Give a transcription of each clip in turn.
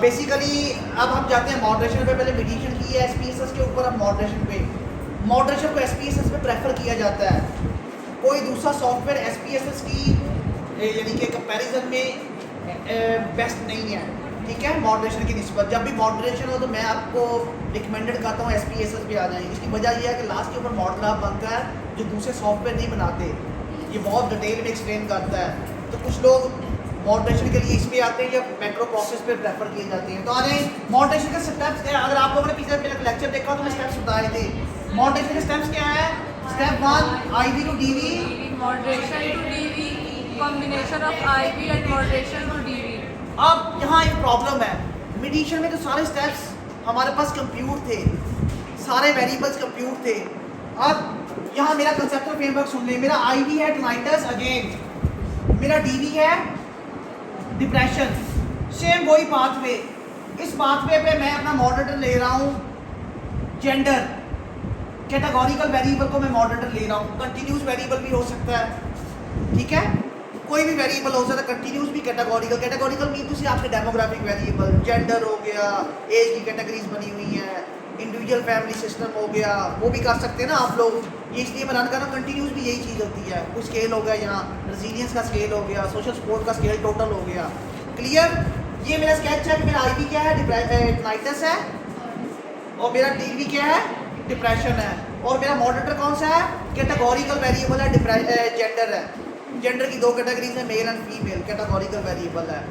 Basically अब हम जाते हैं मॉडरेशन पे। पहले मेडिटेशन की है एसपीएसएस के ऊपर, अब मॉडरेशन पे। मॉडरेशन को एसपीएसएस पे प्रेफर किया जाता है, कोई दूसरा सॉफ्टवेयर एसपीएसएस की यानी कि कंपैरिजन में बेस्ट नहीं है, ठीक है, मॉडरेशन की निस्बत। जब भी मॉडरेशन हो तो मैं आपको रिकमेंडेड करता हूँ एसपीएसएस पे आ जाएं। इसकी वजह यह है कि लास्ट के ऊपर मॉड ग्राफ बनता है जो दूसरे सॉफ्टवेयर नहीं बनाते, ये बहुत डिटेल में एक्सप्लेन करता है। तो कुछ लोग मॉडरेशन के लिए इस पे आते हैं या मैक्रो प्रोसेस पे प्रेफर किए जाते हैं। तो आ जाए मॉडरेशन के स्टेप्स। अगर आप लोगों ने पिछले लेक्चर देखा तो मैं स्टेप्स बताए थे। मॉडरेशन के स्टेप्स क्या है? Step 1 IV to DV, moderation to DV, combination of IV and moderation to DV. अब यहाँ एक प्रॉब्लम है, मेडिटेशन में तो सारे स्टेप्स हमारे पास कंप्यूट थे, सारे वेरिएबल्स कंप्यूट थे। अब यहाँ मेरा कंसेप्चुअल फ्रेमवर्क सुन ले। मेरा आईवी है टनाइटस अगेन, मेरा डीवी है डिप्रेशन, सेम वही पाथवे। इस पाथवे पे मैं अपना मॉडरेटर ले रहा हूँ जेंडर, कैटेगोरिकल वेरिएबल को मैं मॉडरेटर ले रहा हूँ। कंटिन्यूस वेरिएबल भी हो सकता है, ठीक है, कोई भी वेरिएबल हो सकता है, कंटिन्यूस भी कैटेगोरिकल। कैटेगोरिकल मीन तो आपके डेमोग्राफिक वेरिएबल, जेंडर हो गया, एज की कैटेगरीज बनी हुई हैं, इंडिविजुअल फैमिली सिस्टम हो गया, वो भी कर सकते हैं ना आप लोग। ये इसलिए मैं रन कर रहा हूँ, कंटिन्यूस भी यही चीज़ होती है। कोई स्केल हो गया, यहाँ रेजिलियंस का स्केल हो गया, सोशल सपोर्ट का स्केल टोटल हो गया। क्लियर? ये मेरा स्केच है कि मेरा आईवी क्या है, टनाइटस है, और मेरा डीवी क्या है, डिप्रेशन है, और मेरा मॉडरेटर कौन सा है, कैटेगोरिकल वेरिएबल है, जेंडर है। जेंडर की 2 कैटेगरीज है, male and female, categorical variable है।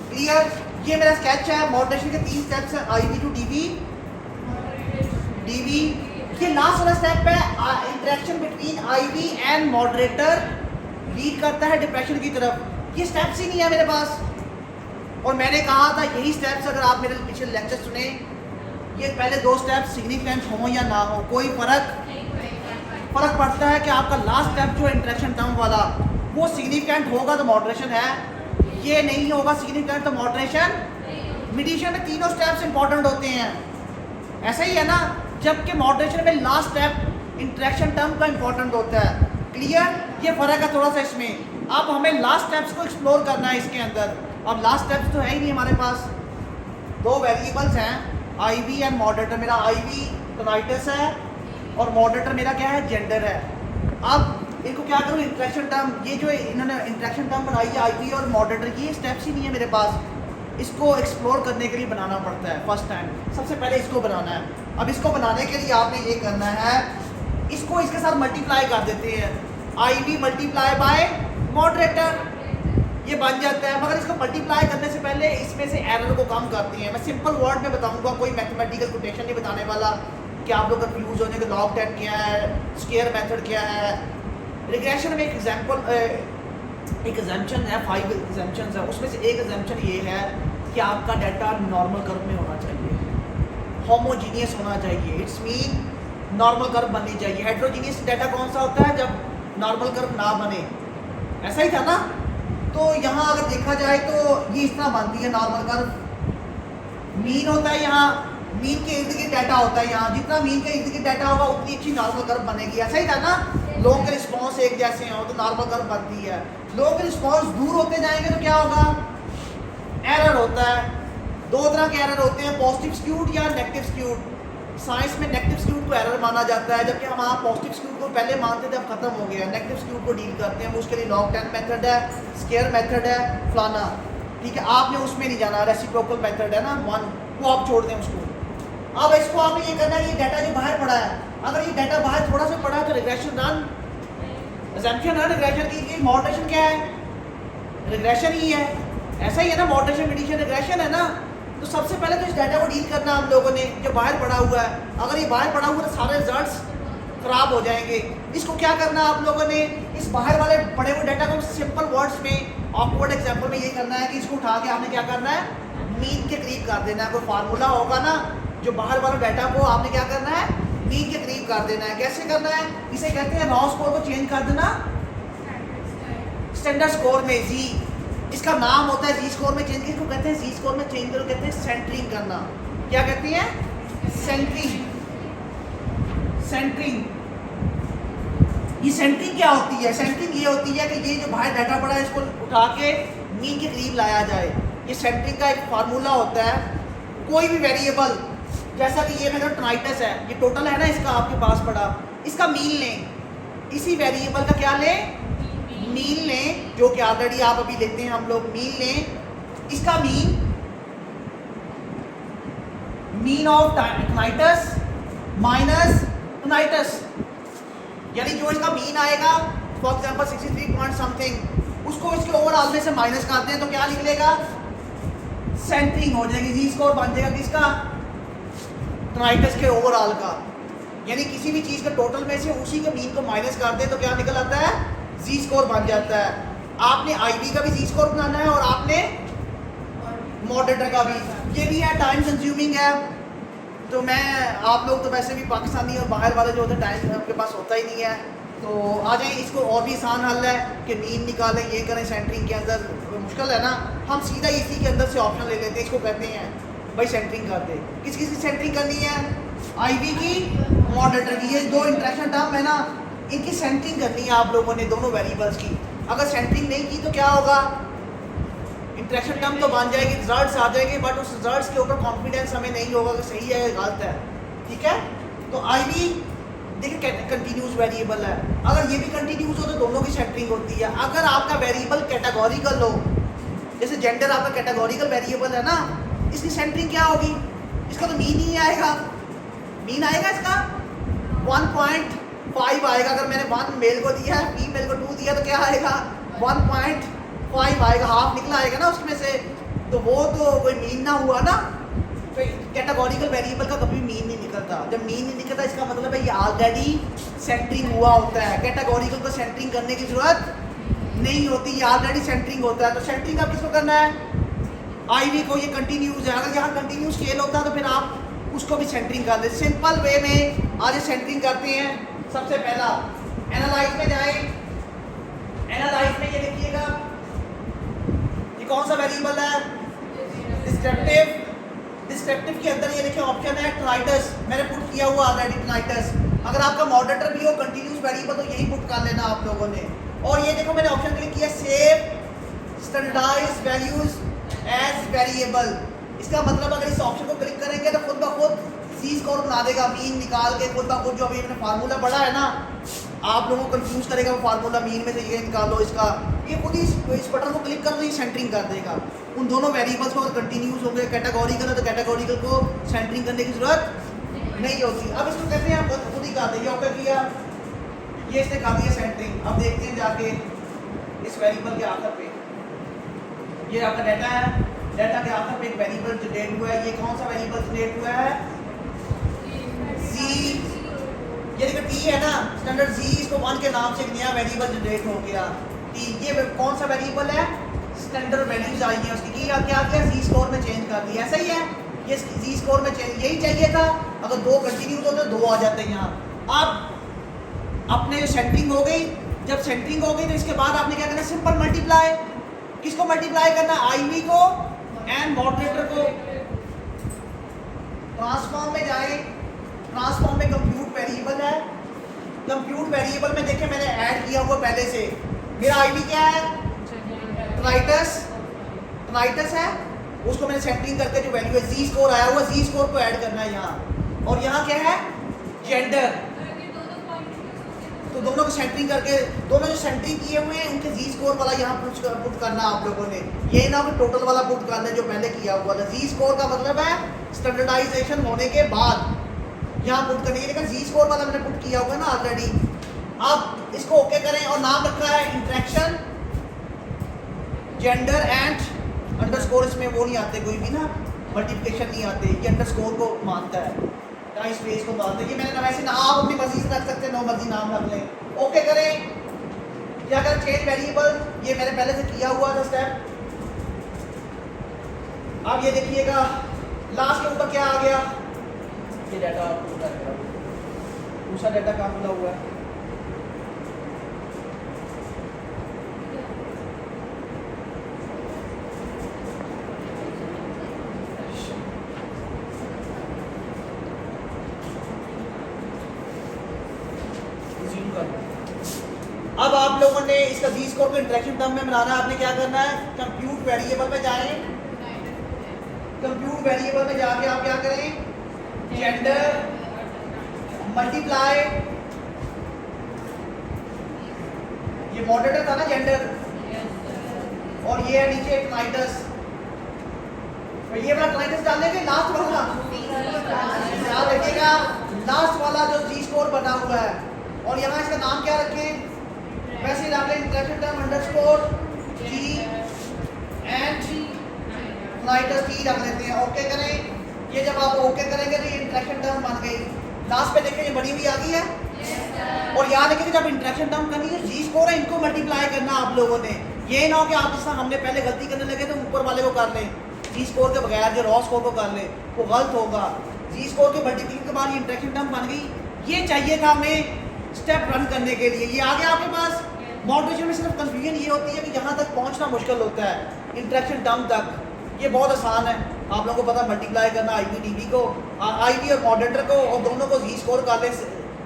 क्लियर? ये मेरा स्केच है। मॉडरेशन के 3 स्टेप्स हैं, आईवी टू डीवी, डीवी। ये लास्ट वाला स्टेप है, interaction between IV and moderator lead करता है डिप्रेशन की तरफ। ये स्टेप्स ही नहीं है मेरे पास, और मैंने कहा था यही स्टेप्स, अगर आप मेरे पिछले लेक्चर सुने, ये पहले 2 स्टेप्स सिग्निफिकेंट हो या ना हो, कोई फर्क पड़ता है कि आपका लास्ट स्टेप जो इंटरेक्शन टर्म वाला वो सिग्निफिकेंट होगा तो मॉडरेशन है, ये नहीं होगा सिग्निफिकेंट तो मॉडरेशन। मेडिटेशन में तीनों स्टेप्स इंपॉर्टेंट होते हैं, ऐसा ही है ना, जबकि मॉडरेशन में लास्ट स्टेप इंटरेक्शन टर्म का इंपॉर्टेंट होता है। क्लियर? ये फ़र्क है थोड़ा सा इसमें। अब हमें लास्ट स्टेप्स को एक्सप्लोर करना है इसके अंदर। अब लास्ट स्टेप्स तो है ही नहीं हमारे पास, 2 वेरिएबल्स हैं, आईवी एंड मॉडरेटर। मेरा आईवी टनाइटस है और मॉडरेटर मेरा क्या है, जेंडर है। अब इनको क्या करूँ, इंटरेक्शन टर्म, ये जो इन्होंने इंटरेक्शन टर्म बनाई है आईवी और मॉडरेटर की, ये स्टेप्स ही नहीं है मेरे पास। इसको एक्सप्लोर करने के लिए बनाना पड़ता है फर्स्ट टाइम। सबसे पहले इसको बनाना है। अब इसको बनाने के लिए आपने ये करना है, इसको इसके साथ मल्टीप्लाई कर देते हैं, आईवी मल्टीप्लाई बाय मॉडरेटर, ये बन जाता है। मगर इसको मल्टीप्लाई करने से पहले इसमें से एरर को कम करती हैं। मैं सिंपल वर्ड में बताऊंगा, कोई मैथमेटिकल कोटेशन नहीं बताने वाला कि आप लोग कंफ्यूज होने के लॉग टेन क्या है, स्क्वायर मेथड क्या है। रिग्रेशन में एक एग्जांपल, एक एग्जाम्पशन है, 5 एग्जाम्पशंस है, उसमें से एक एग्जाम्पशन ये है कि आपका डाटा नॉर्मल कर्व में होना चाहिए, होमोजीनियस होना चाहिए। इट्स मीन नॉर्मल कर्व बननी चाहिए। हेट्रोजीनियस डाटा कौन सा होता है, जब नॉर्मल कर्व ना बने। ऐसा ही था ना? तो यहाँ अगर देखा जाए तो ये इस तरह बनती है नॉर्मल कर्व। मीन होता है यहाँ, मीन के इर्द गिर्द डाटा होता है यहाँ, जितना मीन के इर्द गिर्द डाटा होगा उतनी अच्छी नॉर्मल कर्व बनेगी। ऐसा ही था ना? लोगों के रिस्पॉन्स एक जैसे हो तो नॉर्मल कर्व बनती है। लोगों के रिस्पॉन्स दूर होते जाएंगे तो क्या होगा, एरर होता है। 2 तरह के एरर होते हैं, पॉजिटिव स्क्यूड या नेगेटिव स्क्यूड। साइंस में नेगेटिव स्क्यूड को एरर माना जाता है, जबकि हम आप पॉजिटिव स्क्यूड को पहले मानते थे, अब खत्म हो गया। नेगेटिव स्क्यूड को डील करते हैं, उसके लिए लॉग 10 मेथड है, स्क्वायर मेथड है, फलाना, ठीक है। आपने उसमें नहीं जाना, रेसिप्रोकल मेथड है ना 1, वो आप छोड़ दें उसको। अब इसको आपने ये करना है, ये डाटा जो बाहर पड़ा है, अगर ये डाटा बाहर थोड़ा सा पड़ा है तो रिग्रेशन रन, असम्पशन है रिग्रेशन की। मॉडरेशन क्या है, रिग्रेशन ही है। ऐसा ही है ना, मॉडरेशन मेडिटेशन रिग्रेशन है ना। तो सबसे पहले तो इस डाटा को डील करना हम लोगों ने, जो बाहर पड़ा हुआ है। अगर ये बाहर पड़ा हुआ है तो सारे रिजल्ट्स खराब हो जाएंगे। इसको क्या करना है आप लोगों ने, इस बाहर वाले पड़े हुए डाटा को सिंपल वर्ड्स में, ऑकवर्ड एग्जांपल में ये करना है कि इसको उठा के आपने क्या करना है, मीन के करीब कर देना है। कोई फार्मूला होगा ना, जो बाहर वाला डाटा को आपने क्या करना है, मीन के करीब कर देना है। कैसे करना है, इसे कहते हैं रॉ स्कोर को चेंज कर देना स्टैंडर्ड स्कोर में, जी इसका नाम होता है जी स्कोर में चेंज, इसको कहते हैं जी स्कोर में चेंज करो, कहते हैं सेंटरिंग करना। क्या कहते हैं, सेंटरिंग। सेंटरिंग, ये सेंटरिंग क्या होती है, सेंटरिंग ये होती है कि ये जो बाहर डाटा पड़ा है इसको उठा के मीन के करीब लाया जाए। ये सेंटरिंग का एक फार्मूला होता है। कोई भी वेरिएबल, जैसा कि ये मेरा टनाइटस है, ये टोटल है ना इसका आपके पास पड़ा, इसका मीन लें, इसी वेरिएबल का क्या लें, मीन लें, जो कि ऑलरेडी आप अभी लेते हैं हम लोग, मीन लें, इसका मीन ऑफ टनाइटस माइनस टनाइटस, यानी जो इसका मीन आएगा फॉर एग्जांपल 63 पॉइंट समथिंग, उसको इसके ओवरऑल में से माइनस करते हैं तो क्या निकलेगा, सेंटरिंग हो जाएगी, जी स्कोर बन जाएगा किसका, टनाइटस के ओवरऑल का। यानी किसी भी चीज़ के टोटल में से उसी के मीन को माइनस कर दें तो क्या निकल आता है, जी स्कोर बन जाता है। आपने आईवी का भी जी स्कोर बनाना है और आपने मॉडरेटर का भी, ये भी है टाइम कंज्यूमिंग है। तो मैं, आप लोग तो वैसे भी पाकिस्तानी और बाहर वाले जो होते हैं टाइम आपके पास होता ही नहीं है, तो आ जाए, इसको और भी आसान हल है कि मीन निकालें, ये करें सेंटरिंग के अंदर, मुश्किल है ना, हम सीधा इसी के अंदर से ऑप्शन ले लेते हैं, इसको कहते हैं भाई सेंटरिंग कर दे। किस किस की सेंटरिंग करनी है, आईवी की, मॉडरेटर की, ये दो इंटरेक्शन टर्म है ना, इनकी सेंटरिंग करनी है आप लोगों ने, दोनों वेरिएबल्स की। अगर सेंटरिंग नहीं की तो क्या होगा, इंटरेक्शन टर्म तो बन जाएगी, रिजल्ट्स आ जाएंगे, बट उस रिजल्ट्स के ऊपर कॉन्फिडेंस हमें नहीं होगा कि सही है या गलत है, ठीक है। तो आईवी देखिए कंटिन्यूस वेरिएबल है, अगर ये भी कंटिन्यूस हो तो दोनों की सेंटरिंग होती है। अगर आपका वेरिएबल कैटेगोरिकल हो, जैसे जेंडर आपका कैटेगोरिकल वेरिएबल है ना, इसकी सेंटरिंग क्या होगी, इसका तो मीन ही आएगा, मीन आएगा इसका 1.5 आएगा। अगर मैंने 1 मेल को दिया है, फीमेल को 2 दिया तो क्या आएगा, 1.5 आएगा, हाफ निकला आएगा ना उसमें से, तो वो तो कोई मीन ना हुआ ना। तो कैटेगोरिकल वेरिएबल का कभी मीन नहीं निकलता, जब मीन नहीं निकलता इसका मतलब है ये ऑलरेडी सेंटरिंग हुआ होता है। कैटेगोरिकल को सेंटरिंग करने की जरूरत नहीं होती, ये ऑलरेडी सेंटरिंग होता है। तो सेंटरिंग आप किसको करना है, आईवी को, ये कंटिन्यूस है, अगर यहाँ कंटिन्यूस स्केल होता है तो फिर आप उसको भी सेंटरिंग कर दे। सिंपल वे में आज सेंटरिंग करते हैं। सबसे पहला एनालाइज में जाए, एनालाइज में ये देखिएगा, ये कौन सा वेरिएबल है, डिस्क्रिप्टिव। डिस्क्रिप्टिव के अंदर ये देखिए ऑप्शन है टनाइटस, मैंने पुट किया हुआ ऑलरेडी टनाइटस। अगर आपका मॉडरेटर भी हो कंटिन्यूस वेरिएबल तो यही पुट कर लेना आप लोगों ने। और ये देखो मैंने ऑप्शन क्लिक किया save standardised values as variable. इसका मतलब अगर इस ऑप्शन को क्लिक करेंगे तो खुद ब खुद सी स्कोर बना देगा, मीन निकाल के खुद ब खुद। जो अभी मैंने फार्मूला पढ़ा है ना, आप लोगों को कंफ्यूज करेगा वो फार्मूला, मीन में से ये निकालो इसका, ये खुद ही इस बटन को क्लिक करो, ये सेंटरिंग कर देगा उन दोनों वेरिएबल्स को। अगर कंटिन्यूस हो गए, कैटेगोरिकल है तो कैटेगोरिकल को सेंटरिंग करने की जरूरत नहीं होती। अब इसको कहते हैं हम खुद ही कर देंगे, ओके किया, ये इसने कर दिया सेंटरिंग। अब देखते हैं जाके इस वेरिएबल के आखिर पे, ये आपका डाटा है, डाटा के आखिर पे एक वेरिएबल जनरेट हुआ है। ये कौन सा वेरिएबल जनरेट हुआ है, जी, ये देखो टी है ना, स्टैंडर्ड जी, इसको 1 के नाम से एक नया वेरिएबल जनरेट हो गया टी। ये कौन सा वेरिएबल है, स्टैंडर्ड वैल्यूज आई है उसकी, क्या किया जी स्कोर में चेंज कर दिया, ऐसा ही है, ये जी स्कोर में चेंज, यही चाहिए था। अगर 2 कंटिन्यूस होते 2 आ जाते हैं यहाँ। अब अपने जो सेंटरिंग हो गई, जब सेंटरिंग हो गई तो इसके बाद आपने क्या करना है, सिंपल मल्टीप्लाई। किसको मल्टीप्लाई करना है, आईवी को एंड मॉडरेटर को। ट्रांसफॉर्म में जाए, ट्रांसफॉर्म में कंप्यूट वेरिएबल है, कंप्यूट वेरिएबल में देखें मैंने ऐड किया हुआ पहले से, मेरा आईवी क्या है, टनाइटस, टनाइटस है, उसको मैंने सेंटरिंग करके जो वैल्यू है जी स्कोर आया हुआ, जी स्कोर को ऐड करना है यहाँ। और यहाँ क्या है, जेंडर, तो दोनों को सेंटरिंग करके, दोनों जो सेंटरिंग किए हुए हैं उनके जी स्कोर वाला यहाँ पुट करना आप लोगों ने, ये ना कि टोटल वाला पुट करना जो पहले किया हुआ था। जी स्कोर का मतलब है स्टैंडर्डाइजेशन होने के बाद यहाँ पुट करने के लिए, जी स्कोर वाला मैंने पुट किया हुआ ना ऑलरेडी। अब इसको ओके करें और नाम रखा है इंटरेक्शन जेंडर एंड अंडरस्कोर, इसमें वो नहीं आते कोई भी ना, मल्टीप्लिकेशन नहीं आते, ये अंडरस्कोर को मानता है, टाइम स्पेस को मानता है। ये मैंने वैसे ना आप अपनी मर्जी से रख सकते हैं, नो मर्जी नाम रख लें, ओके करें। क्या अगर चेंज वेरिएबल, ये मैंने पहले से किया हुआ था स्टेप। अब ये देखिएगा लास्ट के ऊपर क्या आ गया, ये डाटा दूसरा डाटा कहाँ खुला हुआ है, अब आप लोगों ने इसका जी स्कोर को इंटरेक्शन टर्म में बनाना है। आपने क्या करना है, कंप्यूट वेरिएबल पे जाएं कंप्यूट वेरिएबल में जाके आप क्या करें, जेंडर मल्टीप्लाई, ये मॉडरेटर था ना जेंडर, और ये है नीचे क्लाइंटस, तो ये वाला क्लाइंटस डालेंगे लास्ट वाला, याद रखिएगा लास्ट वाला जो जी स्कोर बना हुआ है, और यहाँ इसका नाम क्या रखें, वैसे डाल लें interaction term underscore G and clients T रख लेते हैं, ओके करें। ये जब आप ओके करेंगे तो ये इंटरेक्शन टर्म बन गई। लास्ट पे देखें ये बनी हुई आ गई है, और याद रखिए जब इंटरेक्शन टर्म करनी है जी स्कोर है इनको मल्टीप्लाई करना आप लोगों ने, ये ना हो कि आप जिस हमने पहले गलती करने लगे तो ऊपर वाले को कर लें, जी स्कोर के बगैर जो रॉ स्कोर को कर लें, वो गलत होगा। जी स्कोर के मल्टीप्लिकेशन के बाद ये इंटरेक्शन टर्म बन गई, ये चाहिए था हमें स्टेप रन करने के लिए, ये आ गया आपके पास। मॉडरेशन में सिर्फ कंफ्यूजन ये होती है कि यहाँ तक पहुँचना मुश्किल होता है, इंटरेक्शन टर्म तक ये बहुत आसान है, आप लोगों को पता मल्टीप्लाई करना आईवी डीवी को, आईवी और मॉडरेटर को, और दोनों को जी स्कोर कर ले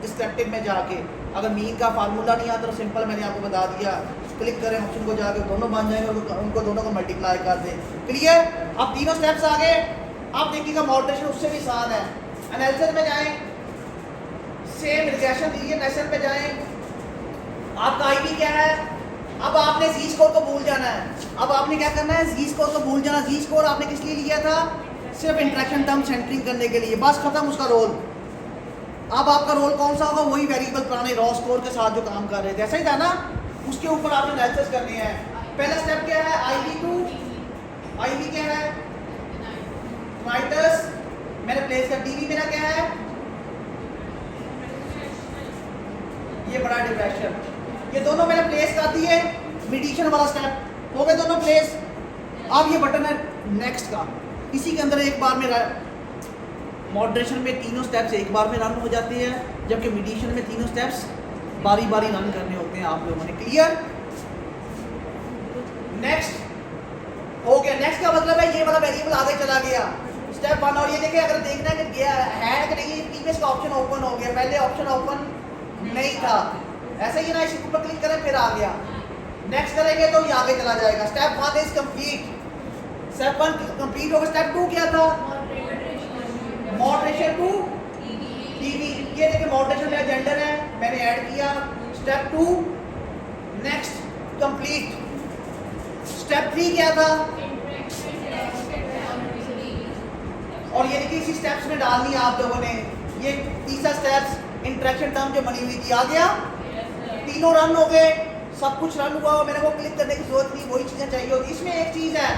डिस्क्रिप्टिव में जाके। अगर मीन का फार्मूला नहीं आता तो सिंपल मैंने आपको बता दिया, क्लिक करें ऑप्शन को जाके दोनों बन जाएंगे, उनको दोनों को मल्टीप्लाई कर दें। क्लियर, अब तीनों स्टेप्स आ गए। अब देखिएगा मॉडरेशन उससे भी आसान है, एनालिसिस में जाएं, सेम रिग्रेशन दीजिए, नेशन पे जाएं, आपका आईवी क्या है, अब आपने जी स्कोर को भूल जाना है, अब आपने क्या करना है जी स्कोर को भूल जाना। जी स्कोर आपने किस लिए लिया था, सिर्फ इंटरेक्शन टर्म सेंटरिंग करने के लिए, बस खत्म उसका रोल। अब आपका रोल कौन सा होगा, वही वेरिएबल पुराने रॉ स्कोर के साथ जो काम कर रहे थे ऐसा ही था ना, उसके ऊपर आपने एनालिसिस करनी है। पहला स्टेप क्या है, आईवी टू, आईवी क्या है माइनस, मैंने प्लेस कर, डीवी मेरा क्या है, ये बड़ा डिप्रेशन, ये दोनों मैंने प्लेस कर दिए, मीडिएशन वाला स्टेप हो गए दोनों प्लेस। अब ये बटन है नेक्स्ट का, इसी के अंदर एक बार में मॉडरेशन में तीनों स्टेप्स एक बार में रन हो जाते हैं, जबकि मीडिएशन में तीनों स्टेप्स बारी बारी रन करने होते हैं आप लोगों ने। क्लियर, नेक्स्ट हो गया। नेक्स्ट का मतलब है ये वाला वेरिएबल आगे चला गया, स्टेप 1। और ये देखिए अगर देखना है कि गया है कि नहीं, प्रीवियस का ऑप्शन ओपन हो गया, पहले ऑप्शन ओपन नहीं था, ऐसे ही ना, इसी ऊपर क्लिक करें फिर आ गया, नेक्स्ट करेंगे तो ये आगे चला जाएगा। Step 1 is complete, step 1 complete होगा। स्टेप 2 क्या था, मॉडरेशन टू टीवी, ये देखिए मॉडरेशन मेरा जेंडर है, मैंने ऐड किया। Step 2 next complete. स्टेप 3 क्या था, और ये देखिए इसी स्टेप्स में डालनी है आप लोगों ने, ये तीसरा स्टेप्स इंटरेक्शन टर्म जो बनी हुई थी आ गया, तीनों रन हो गए, सब कुछ रन हुआ और मेरे को क्लिक करने की जरूरत नहीं, वही चीजें चाहिए होती। इसमें एक चीज है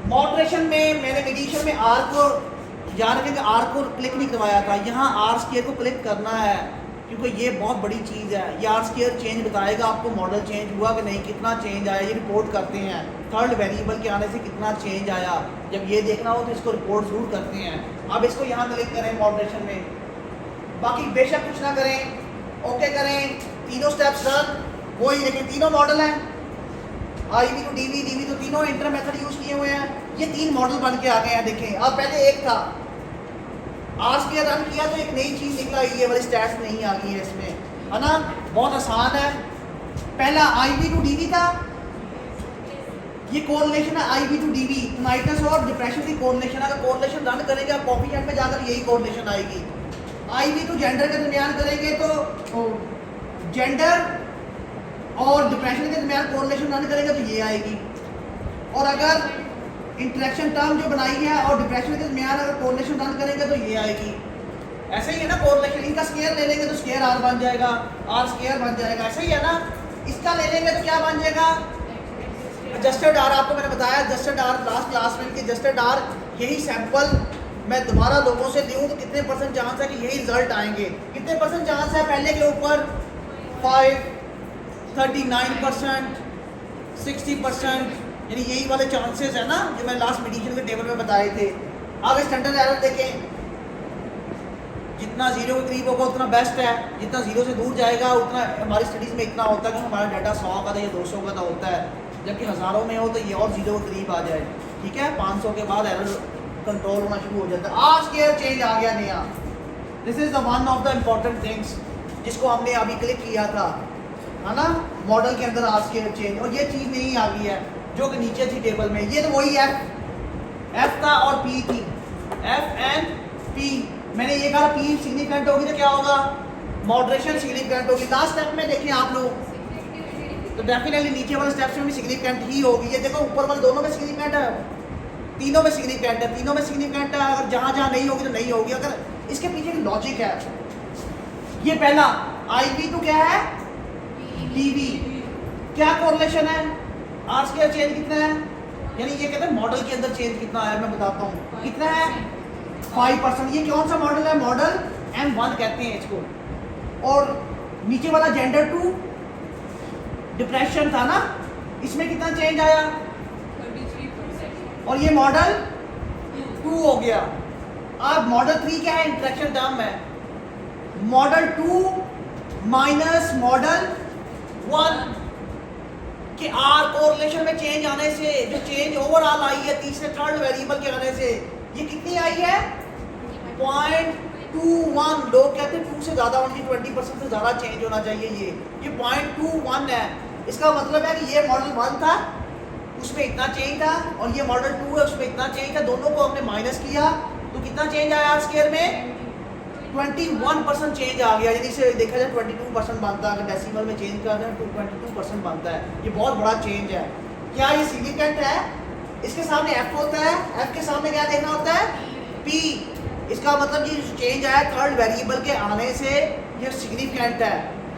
मॉडरेशन में, मैंने मीडिएशन में आर को याद रखें कि आर को क्लिक नहीं करवाया था, यहाँ आर स्क्वायर को क्लिक करना है, क्योंकि ये बहुत बड़ी चीज़ है। ये आर स्क्वायर चेंज बताएगा आपको मॉडल चेंज हुआ कि नहीं, कितना चेंज आया, ये रिपोर्ट करते हैं। थर्ड वेरिएबल के आने से कितना चेंज आया, जब ये देखना हो तो इसको रिपोर्ट जरूर करते हैं। अब इसको यहाँ क्लिक करें मॉडरेशन में, बाकी बेशक कुछ ना करें, ओके करें, तीनों स्टेप्स रन। वही देखिए तीनों मॉडल हैं, आईवी टू डीवी, डीवी तो तीनों इंटर मेथड यूज किए हुए हैं, ये 3 मॉडल बन के आ गए हैं। देखें अब पहले एक था, आर स्क्वायर रन किया तो एक नई चीज निकला, ये वाली स्टैट्स नहीं आ गई है इसमें, है ना, बहुत आसान है। पहला आईवी टू डीवी था, ये कोरिलेशन है आईवी टू डीवी, नाइट्रस और डिप्रेशन की कोरिलेशन। अगर कोरिलेशन रन करेंगे आप कोफिशिएंट में जाकर यही कोरिलेशन आएगी। आईवी टू जेंडर के दरमियान करेंगे तो जेंडर और डिप्रेशन के दरमियान कोरिलेशन रन करेंगे तो ये आएगी। और अगर इंटरेक्शन टर्म जो बनाई है और डिप्रेशन के दरमियान अगर कोरिलेशन रन करेंगे तो ये आएगी। ऐसे ही है ना, कोरिलेशन इनका स्क्वायर ले लेंगे तो स्क्वायर आर बन जाएगा, आर स्क्वायर बन जाएगा, ऐसे ही है ना। इसका ले लेंगे तो क्या बन जाएगा, एडजस्टेड आर। आपको मैंने बताया एडजस्टेड आर लास्ट क्लास में कि एडजस्टेड आर, यही सैंपल मैं दोबारा लोगों से लूँ तो कितने % चांस है कि यही रिजल्ट आएंगे, कितने % चांस है, पहले के ऊपर 5, 39%, 60%, यानी यही वाले चांसेस है ना जो मैं लास्ट मीडिएशन के टेबल में बताए थे। अब स्टैंडर्ड एरर देखें, जितना 0 के करीब होगा उतना बेस्ट है, जितना 0 से दूर जाएगा उतना, हमारी स्टडीज़ में इतना होता है कि हमारा डाटा 100 का था या 200 का था होता है, जबकि हज़ारों में हो तो ये और 0 के करीब आ जाए, ठीक है। 500 के बाद एरर कंट्रोल होना शुरू हो जाता है। आज स्क्वायर चेंज आ गया नया, this is the one of the important things जिसको हमने अभी क्लिक किया था, है ना, मॉडल के अंदर आज स्क्वायर चेंज, और ये चीज़ नहीं आ गई है जो कि नीचे थी टेबल में। ये तो वही है एफ था और पी थी, एफ एंड पी। मैंने ये कहा पी सिग्निफिकेंट होगी तो क्या होगा, मॉडरेशन सिग्निफिकेंट होगी। लास्ट स्टेप में देखें आप लोग तो डेफिनेटली नीचे वाले स्टेप्स में भी सिग्निफिकेंट ही होगी। ये देखो ऊपर वाले दोनों में सिग्निफिकेंट है, तीनों में सिग्निफिकेंट है, तीनों में सिग्निफिकेंट है। अगर जहाँ जहाँ नहीं होगी तो नहीं होगी। अगर इसके पीछे की लॉजिक है, ये पहला आई टू क्या है, डीवी, क्या कोरिलेशन है, आर स्क्वायर चेंज कितना है, यानी ये कहते हैं मॉडल के अंदर चेंज कितना है, मैं बताता हूँ कितना है 5%। ये कौन सा मॉडल है, मॉडल M1 कहते हैं इसको। और नीचे वाला जेंडर टू डिप्रेशन था ना, इसमें कितना चेंज आया, 33%। और ये मॉडल 2 हो गया। अब मॉडल 3 क्या है, इंटरेक्शन टर्म है, मॉडल 2 माइनस मॉडल 1 कि आर कोरिलेशन में चेंज आने से जो चेंज ओवरऑल आई है तीसरे थर्ड वेरिएबल के आने से, ये कितनी आई है 0.21। लोग कहते हैं 2 से ज़्यादा, ओनली 20% से ज़्यादा चेंज होना चाहिए। ये 0.21 है। इसका मतलब है कि ये मॉडल 1 था उसमें इतना चेंज था, और ये मॉडल 2 है उसमें इतना चेंज था, दोनों को हमने माइनस किया तो कितना चेंज आया स्क्वायर में 21% चेंज आ गया। यदि इसे देखा जाए 22% बनता है, अगर डेसिमल में चेंज कर रहे हैं तो 22% बनता है। ये बहुत बड़ा चेंज है। क्या ये सिग्निफिकेंट है, इसके सामने एफ होता है, एफ के सामने क्या देखना होता है, पी। इसका मतलब ये चेंज आया थर्ड वेरिएबल के आने से, ये सिग्निफिकेंट है।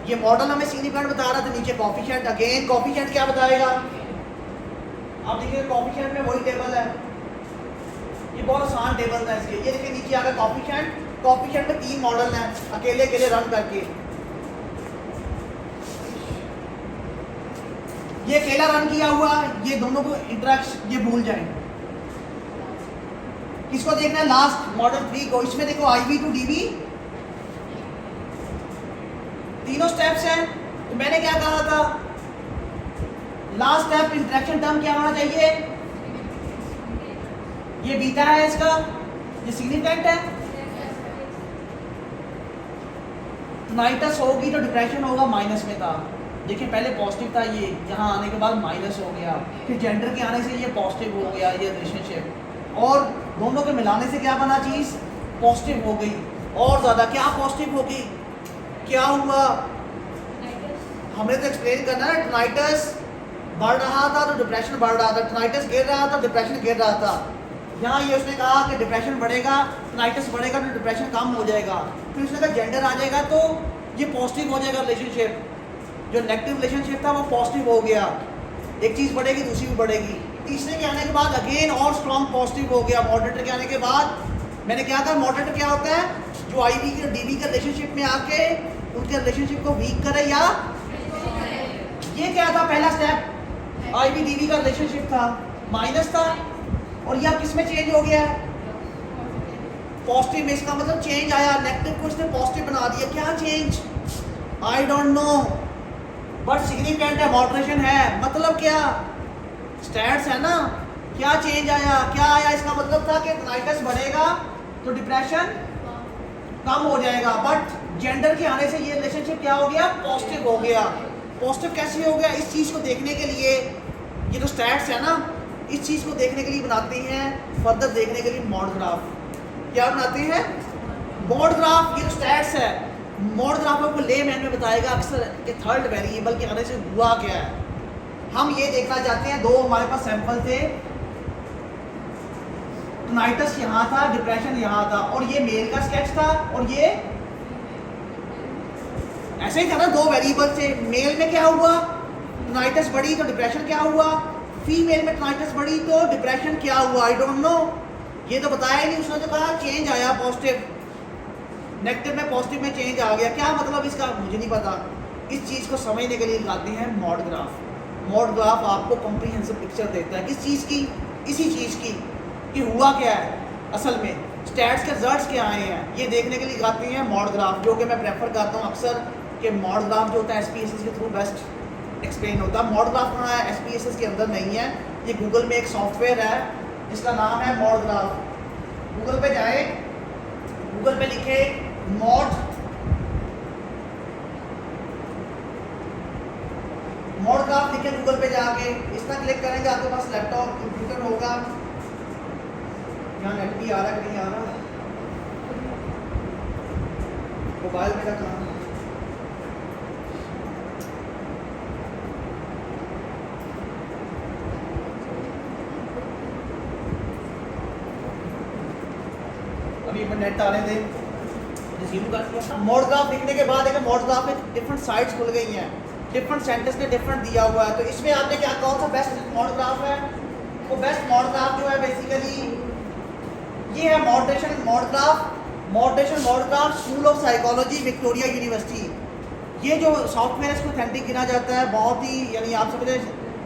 ये मॉडल हमें सिग्निफिकेंट बता रहा था, नीचे कॉफिशिएंट, अगेन कॉफिशिएंट क्या बताएगा, आप देखिए कॉफिशिएंट में वही टेबल है, ये बहुत आसान टेबल था इसके। ये देखिए नीचे आ गया कॉफिशिएंट, कॉफिशिएंट में 3 मॉडल हैं, अकेले अकेले रन करके। ये अकेला रन किया हुआ, ये दोनों को इंटरेक्शन ये भूल जाएं। किसको देखना है, लास्ट मॉडल 3 को। इसमें देखो IV टू DV तीनों स्टेप्स हैं। तो मैंने क्या कहा था, लास्ट स्टेप इंटरेक्शन टर्म क्या होना चाहिए, ये बीटा है इसका, ये सिग्निफिकेंट है। टनाइटस होगी तो डिप्रेशन होगा, माइनस में था। देखिए पहले पॉजिटिव था, ये यहाँ आने के बाद माइनस हो गया, फिर जेंडर के आने से ये पॉजिटिव हो गया, ये रिलेशनशिप। और दोनों के मिलाने से क्या बना, चीज़ पॉजिटिव हो गई और ज़्यादा। क्या पॉजिटिव हो गई, क्या हुआ, हमने तो एक्सप्लेन करना है। टनाइटस बढ़ रहा था तो डिप्रेशन बढ़ रहा था, टनाइटस गिर रहा था डिप्रेशन गिर रहा था। यहाँ ये उसने कहा कि डिप्रेशन बढ़ेगा, टनाइटस बढ़ेगा तो डिप्रेशन कम हो जाएगा। फिर उसने कहा जेंडर आ जाएगा तो ये पॉजिटिव हो जाएगा रिलेशनशिप, जो नेगेटिव रिलेशनशिप था वो पॉजिटिव हो गया। एक चीज़ बढ़ेगी दूसरी भी बढ़ेगी। तीसरे के आने के बाद अगेन और स्ट्रॉन्ग पॉजिटिव हो गया। मॉडरेटर के आने के बाद मैंने क्या कहा, मॉडरेटर क्या होता है, जो IV के DV के रिलेशनशिप में आके उनके रिलेशनशिप को वीक करे, या ये क्या था पहला स्टेप, IV DV का रिलेशनशिप था, माइनस था, और यह किस में चेंज हो गया है, पॉजिटिव में। इसका मतलब चेंज आया, नेगेटिव को इसने पॉजिटिव बना दिया। क्या change, I don't know, but significant है, मॉडरेशन है। मतलब क्या, स्टैट्स है ना, क्या चेंज आया, क्या आया, इसका मतलब था कि टनाइटस बढ़ेगा तो डिप्रेशन कम हो जाएगा। बट जेंडर के आने से ये रिलेशनशिप क्या हो गया, पॉजिटिव हो गया। पॉजिटिव कैसे हो गया, इस चीज़ को देखने के लिए, ये जो स्टैट्स है ना, इस चीज़ को देखने के लिए बनाते हैं, फर्दर देखने के लिए मॉड ग्राफ। क्या बनाते हैं, मॉड ग्राफ। ये जो स्टैट्स है, मॉड ग्राफ आपको लेमैन में बताएगा अक्सर कि थर्ड वेरिएबल के आने से हुआ क्या है। हम ये देखना चाहते हैं, 2 हमारे पास सैंपल थे, टनाइटस यहाँ था, डिप्रेशन यहाँ था, और ये मेल का स्केच था, और ये ऐसे ही था ना, 2 वेरिएबल थे। मेल में क्या हुआ, टनाइटस बढ़ी तो डिप्रेशन क्या हुआ, फीमेल में टनाइटस बढ़ी तो डिप्रेशन क्या हुआ, आई डोंट नो। ये तो बताया ही नहीं, उसने तो कहा चेंज आया पॉजिटिव, नेगेटिव में पॉजिटिव में चेंज आ गया। क्या मतलब इसका मुझे नहीं पता। इस चीज़ को समझने के लिए लगाते हैं मॉड ग्राफ। मॉड ग्राफ आपको कॉम्प्रिहेंसिव पिक्चर देता है, किस चीज़ की, इसी चीज़ की, कि हुआ क्या है असल में, स्टैट्स के रिजल्ट्स क्या आए हैं, ये देखने के लिए लगाते हैं मॉड ग्राफ। जो कि मैं प्रेफर करता हूँ अक्सर कि मॉड ग्राफ जो होता है SPSS के थ्रू बेस्ट एक्सप्लेन होता है। मॉड ग्राफ होना है SPSS के अंदर नहीं है, ये गूगल में एक सॉफ्टवेयर है जिसका नाम है मॉड ग्राफ। गूगल पे जाए, गूगल पे लिखे मॉड ग्राफ लिखे गूगल पे जाके, इस पर क्लिक करेंगे, आपके पास लैपटॉप कंप्यूटर होगा, यहाँ नेट भी आ रहा है कि नहीं आ रहा, मोबाइल मेरा कहाँ है? अभी नेट आने दे, रिज्यूम कर दिया। मोड ग्राफ लिखने के बाद एक मोड ग्राफ में डिफरेंट साइट्स खुल गई हैं, डिफरेंट सेंटेंस ने डिफरेंट दिया हुआ है। तो इसमें आपने क्या, कौन सा बेस्ट मोड ग्राफ है? वो बेस्ट मोड ग्राफ जो है बेसिकली ये है moderation mode graph. Moderation mode graph school of psychology, Victoria university. ये जो सॉफ्टवेयर है इसको ऑथेंटिक गिना जाता है, बहुत ही यानी आप समझे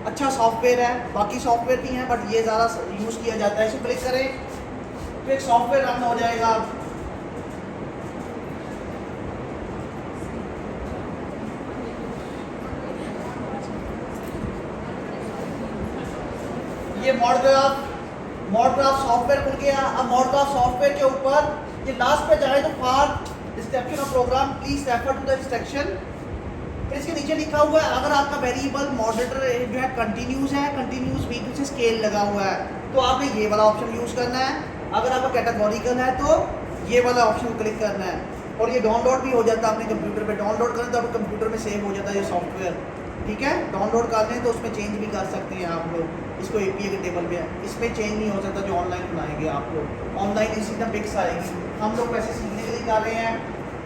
अच्छा सॉफ्टवेयर है। बाकी सॉफ्टवेयर भी हैं बट ये ज़्यादा यूज़ किया जाता है। इसको क्लिक करें तो एक सॉफ्टवेयर रन हो जाएगा। ये मोड ग्राफ सॉफ्टवेयर खुल गया। अब मोड ग्राफ सॉफ्टवेयर के ऊपर ये लास्ट पे जाए तो for description of program please refer to the instruction. फिर इसके नीचे लिखा हुआ है अगर आपका वेरिएबल मॉडरेटर जो है कंटिन्यूस है, कंटिन्यूस मीन से स्केल लगा हुआ है, तो आपने ये वाला ऑप्शन यूज़ करना है। अगर आपका कैटेगोरिकल है तो ये वाला ऑप्शन क्लिक करना है। और ये डाउनलोड भी हो जाता है अपने कंप्यूटर पे। डाउनलोड करें तो आपके कंप्यूटर में सेव हो जाता है ये सॉफ्टवेयर, ठीक है। डाउनलोड कर लें तो उसमें चेंज भी कर सकते हैं आप लोग। इसको एपीआई के टेबल पे है, इसमें चेंज नहीं हो सकता जो ऑनलाइन बनाएंगे आप लोग। ऑनलाइन इसी तरह पिक्स आएगी। हम लोग वैसे सीखने के लिए कर रहे हैं।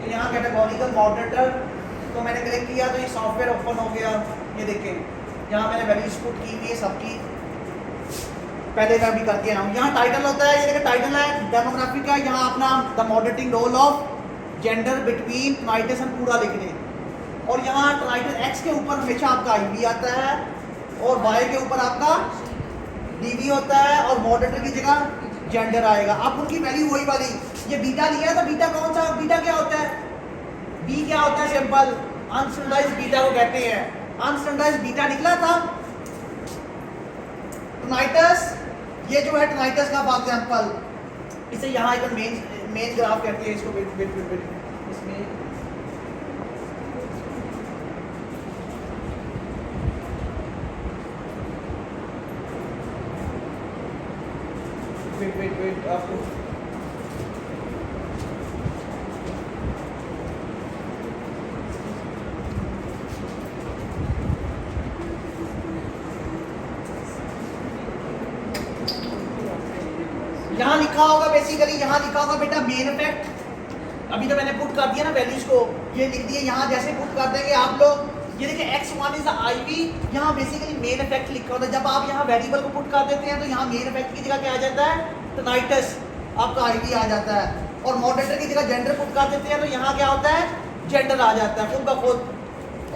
तो यहाँ कैटेगोरिकल मॉडरेटर तो मैंने क्लिक किया तो ये सॉफ्टवेयर ओपन हो गया। ये देखें यहाँ मैंने वैल्यूज पुट की हुई है सबकी, पहले मैं भी करके आया हूँ। यहाँ टाइटल होता है, ये देखिए टाइटल है डेमोग्राफिक का। यहाँ अपना the moderating role of gender between tinnitus and पूरा लिख लें। और यहाँ टनाइटस एक्स के ऊपर हमेशा आपका आईवी आता है और वाई के ऊपर आपका डीवी होता है और मॉडरेटर की जगह जेंडर आएगा। अब उनकी वैल्यू वही वाली, ये बीटा लिया है तो बीटा कौन सा, बीटा क्या होता है, बी क्या होता है, सिंपल अनस्टैंडर्डाइज्ड बीटा को कहते हैं। अनस्टैंडर्डाइज्ड बीटा निकला था टनाइटस। ये जो है टनाइटस का फॉर एग्जांपल, इसे यहाँ एक मेन ग्राफ कहते हैं इसको। वेट इसमें वेट आपको यहाँ लिखा होगा बेसिकली, यहाँ लिखा होगा बेटा मेन इफेक्ट। अभी तो मैंने पुट कर दिया ना वैल्यूज को, ये लिख दिए। यहाँ जैसे पुट कर देंगे आप लोग, ये देखिए x1 इज आईवी। यहाँ बेसिकली मेन इफेक्ट लिखा होता है। जब आप यहाँ वेरिएबल को पुट कर देते हैं तो यहाँ मेन इफेक्ट की जगह क्या आ जाता है, टनाइटस आपका आईवी आ जाता है। और मॉडरेटर की जगह जेंडर पुट कर देते हैं तो यहाँ क्या होता है, जेंडर आ जाता है खुद ब खुद।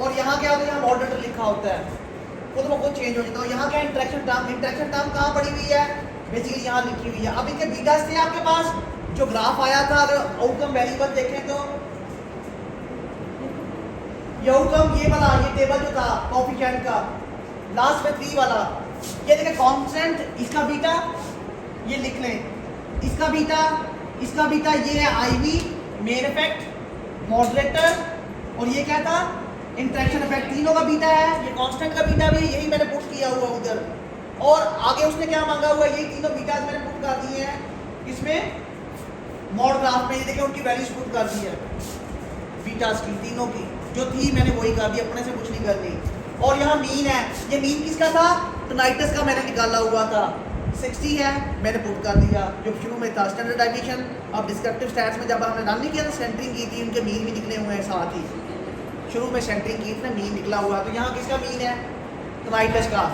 और यहाँ क्या होता है, यहाँ मॉडरेटर लिखा होता है, खुद ब खुद चेंज हो जाता है। यहाँ क्या इंटरेक्शन टर्म कहाँ पड़ी हुई है, बेसिकली यहाँ लिखी हुई है। अब इनके बीटास थे आपके पास, जो ग्राफ आया था। अगर आउटकम वेरिएबल देखें तो ये आउटकम ये वाला, ये टेबल जो था कोएफिशिएंट का लास्ट में 3 वाला, ये देखें कांस्टेंट, इसका बीटा ये लिख लें, इसका बीटा ये है आईवी, मेन इफेक्ट, मॉडरेटर, और ये क्या था, इंटरेक्शन इफेक्ट। तीनों का बीटा है। ये कांस्टेंट का बीटा भी यही मैंने पुट किया हुआ उधर। और आगे उसने क्या मांगा हुआ है, यही तीनों बीटास मैंने पुट कर दिए हैं इसमें मॉड ग्राफ में। ये देखिए उनकी वैल्यूज पुट कर दी है बीटास की, तीनों की जो थी मैंने वही कर दी, अपने से कुछ नहीं कर दी। और यहाँ मीन है, ये मीन किसका था, टनाइटस का मैंने निकाला हुआ था, 60 है, मैंने पुट कर दिया जो शुरू में था। स्टैंडर्ड डेविएशन अब डिस्क्रिप्टिव स्टैट्स में जब हमने रन नहीं किया था, सेंटरिंग की थी, उनके मीन भी निकले हुए हैं साथ ही। शुरू में सेंटरिंग की थी, मीन निकला हुआ, तो यहाँ किसका मीन है, टनाइटस का,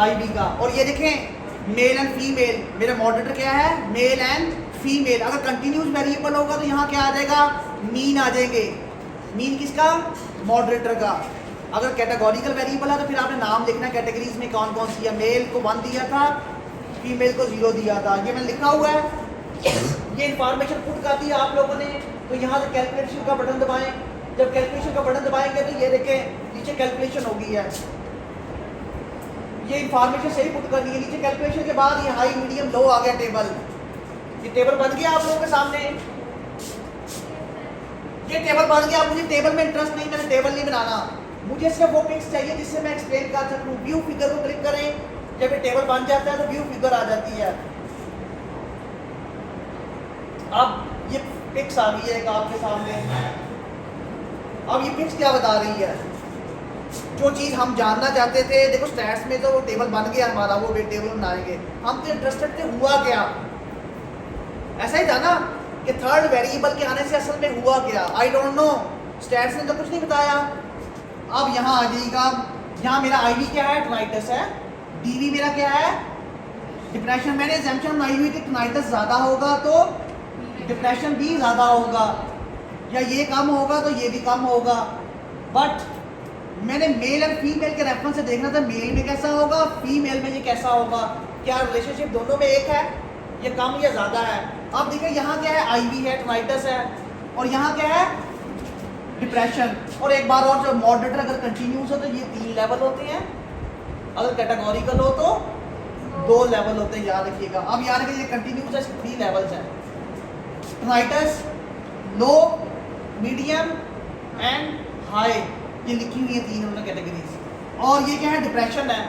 आईवी का। और ये देखें मेल एंड फीमेल, मेरा मॉडरेटर क्या है, मेल एंड फीमेल। अगर कंटिन्यूस वेरिएबल होगा तो यहाँ क्या आ जाएगा, मीन आ जाएंगे। मीन किसका, मॉडरेटर का। अगर कैटेगोरिकल वेरिएबल है तो फिर आपने नाम लिखना, कैटेगरीज में कौन कौन सी है। मेल को 1 दिया था, फीमेल को 0 दिया था, ये मैंने लिखा हुआ है। ये इंफॉर्मेशन पुट कर दी आप लोगों ने। तो यहाँ से कैलकुलेशन का बटन दबाएं। जब कैलकुलेशन का बटन दबाएंगे तो ये देखें नीचे कैलकुलेशन होगी है। ये इंफॉर्मेशन सही पुट करनी है। नीचे कैलकुलेशन के बाद ये हाई मीडियम लो आ गया टेबल। ये टेबल बन गया आप लोगों के सामने, ये टेबल बन गया। मुझे टेबल में इंटरेस्ट नहीं, मैंने टेबल नहीं बनाना, मुझे सिर्फ वो पिक्स चाहिए जिससे मैं एक्सप्लेन कर सकूं। व्यू फिगर को क्लिक करें, जब ये टेबल बन जाता है तो व्यू फिगर आ जाती है। अब ये पिक्स आ गई है एक आपके सामने। अब ये पिक्स क्या बता रही है, जो चीज़ हम जानना चाहते थे। देखो स्टैट्स में तो वो टेबल बन गया हमारा, वो टेबल बनाएंगे, हम तो इंटरेस्टेड थे हुआ क्या। ऐसा ही था ना कि थर्ड वेरिएबल के आने से असल में हुआ क्या, आई डोंट नो, स्टैट्स ने तो कुछ नहीं बताया। अब यहाँ आ जाइएगा, यहाँ मेरा आईवी क्या है, टनाइटस है, डीवी मेरा क्या है, डिप्रेशन। मैंने एग्जाम्पशन बनाई हुई कि टनाइटस ज़्यादा होगा तो डिप्रेशन भी ज़्यादा होगा, या ये कम होगा तो ये भी कम होगा। बट मैंने मेल एंड फीमेल के रेफरेंस से देखना था, मेल में कैसा होगा, फीमेल में ये कैसा होगा, क्या रिलेशनशिप दोनों में एक है, ये कम या ज़्यादा है। अब देखिए यहाँ क्या है, आईवी है, टनाइटस है, और यहाँ क्या है, डिप्रेशन। और एक बार और, जो मॉडरेटर अगर कंटिन्यूस हो तो ये 3 लेवल होते हैं, अगर कैटेगोरिकल हो तो 2 लेवल होते हैं, याद रखिएगा। अब याद रखिए कंटिन्यूस है, इसके 3 लेवल्स हैं, टनाइटस लो, मीडियम एंड हाई, ये लिखी हुई है 3 उन्होंने कैटेगरीज। और ये क्या है, डिप्रेशन है,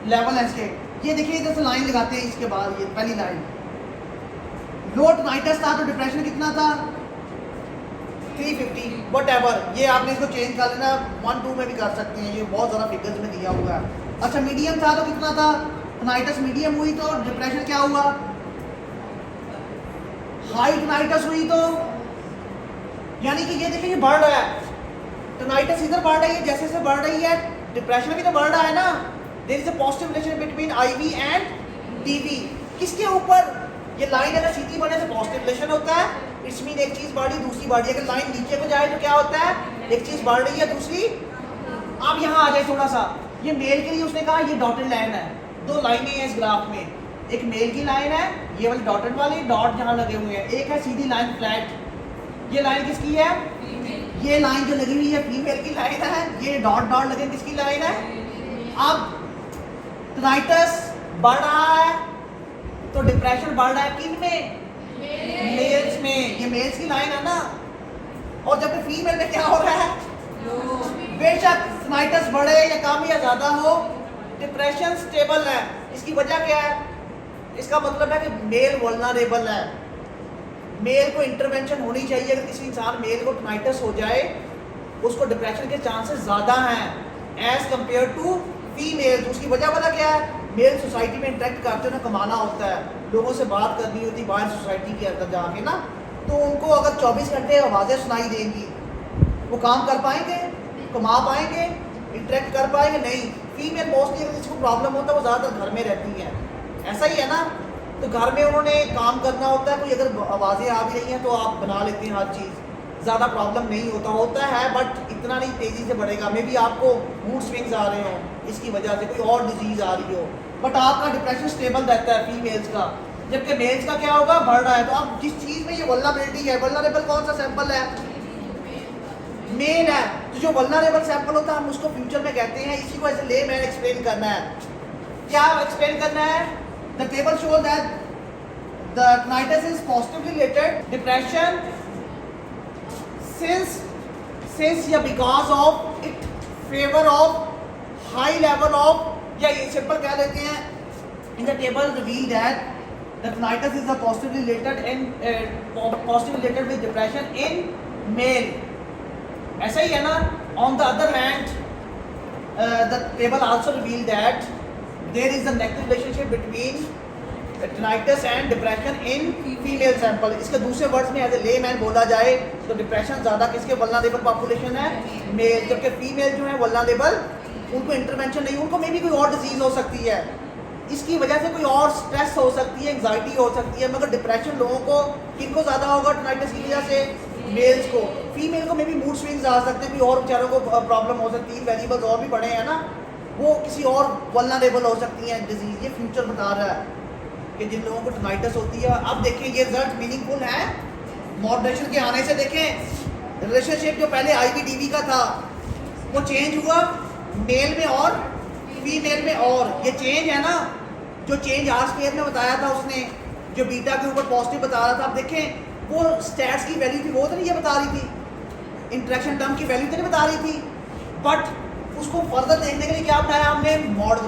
लेवल है इसके। ये देखिए इधर से लाइन लगाते हैं, इसके बाद ये पहली लाइन, लो टनाइटस था तो डिप्रेशन कितना था, 350 व्हाटएवर। ये आपने इसको चेंज कर लेना, 1 2 में भी कर सकते हैं, ये बहुत ज़्यादा फिगर्स में दिया हुआ है। अच्छा मीडियम था तो कितना था, टनाइटस मीडियम हुई तो डिप्रेशन क्या हुआ, हाई टनाइटस हुई तो, यानी कि ये देखिए ये बढ़ रहा है, टनाइटस इधर बढ़ रही है, जैसे जैसे बढ़ रही है डिप्रेशन भी तो बढ़ रहा है ना। There is a positive relation between IV and DV. किसके ऊपर, ये लाइन अगर सीधी बने तो पॉजिटिव रिलेशन होता है, इट्स मीन एक चीज बढ़ी दूसरी बढ़ी। अगर लाइन नीचे को जाए तो क्या होता है, एक चीज बढ़ रही है दूसरी। अब यहाँ आ जाए थोड़ा सा, ये मेल के लिए उसने कहा ये डॉटेड लाइन है, 2 लाइनें हैं इस ग्राफ में, एक मेल की लाइन है, ये वाली डॉटेड वाली डॉट जहाँ लगे हुए हैं, एक है सीधी लाइन फ्लैट। ये लाइन किसकी है, ये लाइन जो लगी हुई है फीमेल की लाइन है, ये डॉट डॉट लगे किसकी लाइन है। अब टनाइटस बढ़ रहा है तो डिप्रेशन बढ़ रहा है किन में, मेल्स में, ये मेल्स की लाइन है ना। और जब फीमेल में क्या हो रहा है, बेशक टनाइटस बढ़े या कम या ज्यादा हो, डिप्रेशन स्टेबल है। इसकी वजह क्या है, इसका मतलब है कि मेल वल्नरेबल है, मेल को इंटरवेंशन होनी चाहिए। अगर किसी इंसान मेल को टनाइटस हो जाए, उसको डिप्रेशन के चांसेस ज़्यादा हैं एज कम्पेयर टू फीमेल। तो उसकी वजह पता क्या है, मेल सोसाइटी में इंटरेक्ट करते हैं, कमाना होता है, लोगों से बात करनी होती है बाहर सोसाइटी के अंदर जाके ना, तो उनको अगर 24 घंटे आवाज़ें सुनाई देंगी, वो काम कर पाएंगे, कमा पाएंगे, इंटरेक्ट कर पाएंगे, नहीं। फीमेल मोस्टली अगर जिसको प्रॉब्लम होता है वो ज़्यादातर घर में रहती हैं, ऐसा ही है ना। तो घर में उन्होंने काम करना होता है, कोई अगर आवाज़ें आ भी रही हैं तो आप बना लेते हैं हर चीज़, ज़्यादा प्रॉब्लम नहीं होता है, बट इतना नहीं तेज़ी से बढ़ेगा। मे भी आपको मूड स्विंग्स आ रहे हों, इसकी वजह से कोई और डिजीज़ आ रही हो, बट आपका डिप्रेशन स्टेबल रहता है फीमेल्स का, जबकि मेल्स का क्या होगा, बढ़ रहा है। तो अब जिस चीज़ में ये वल्नरेबिलिटी है, वल्नरेबल कौन सा सैंपल है, मेल है, तो जो वल्नरेबल सैंपल होता है हम उसको फ्यूचर में कहते हैं। इसी को ऐसे ले मैन एक्सप्लेन करना है, क्या एक्सप्लेन करना है, the table shows that the tinnitus is positively related depression since या because of it favor of high level of, या ये सिंपल कह देते हैं, in the table reveal that the tinnitus is a positively related with depression in male, ऐसा ही है ना। On the other hand, the table also reveal that there is a negative relationship between tinnitus and depression in female sample। इसके दूसरे words में as a layman बोला जाए तो depression ज़्यादा किसके वल्नरेबल पॉपुलेशन है, मेल, जबकि फीमेल जो है वल्नरेबल, उनको इंटरवेंशन नहीं, उनको मे भी कोई और डिजीज़ हो सकती है, इसकी वजह से कोई और स्ट्रेस हो सकती है, एंग्जाइटी हो सकती है। मगर डिप्रेशन लोगों को किनको ज़्यादा होगा टनाइटस की वजह से, मेल्स को। फीमेल को मे भी मूड स्विंग्स आ सकते हैं, कोई और बेचारों को प्रॉब्लम हो सकती है, वेरिएबल्स और भी बड़े हैं ना, वो किसी और वल्नरेबल हो सकती हैं डिजीज़। ये फ्यूचर बता रहा है कि जिन लोगों को टनाइटस होती है। अब देखिए ये रिजल्ट मीनिंगफुल है, मॉडरेशन के आने से देखें रिलेशनशिप जो पहले आईवी-डीवी का था वो चेंज हुआ मेल में और फीमेल में, और ये चेंज है ना, जो चेंज आर स्क्वायर में बताया था उसने, जो बीटा के ऊपर पॉजिटिव बता रहा था। अब देखें वो स्टैट्स की वैल्यू थी, वो तो नहीं ये बता रही थी, इंटरेक्शन टर्म की वैल्यू तो नहीं बता रही थी, बट उसको फर्दर देखने के लिए क्या बताया हमने, मॉड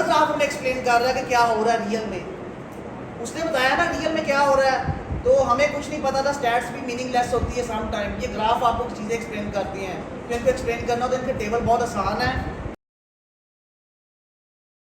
ग्राफ हमें एक्सप्लेन कर रहा है कि क्या हो रहा है रियल में। उसने बताया ना रियल में क्या हो रहा है, तो हमें कुछ नहीं पता था, स्टैट्स भी मीनिंगलेस होती है सम टाइम। ये ग्राफ आपको चीज़ें एक्सप्लेन करती हैं, तो इनको एक्सप्लेन करना तो इनके टेबल बहुत आसान है।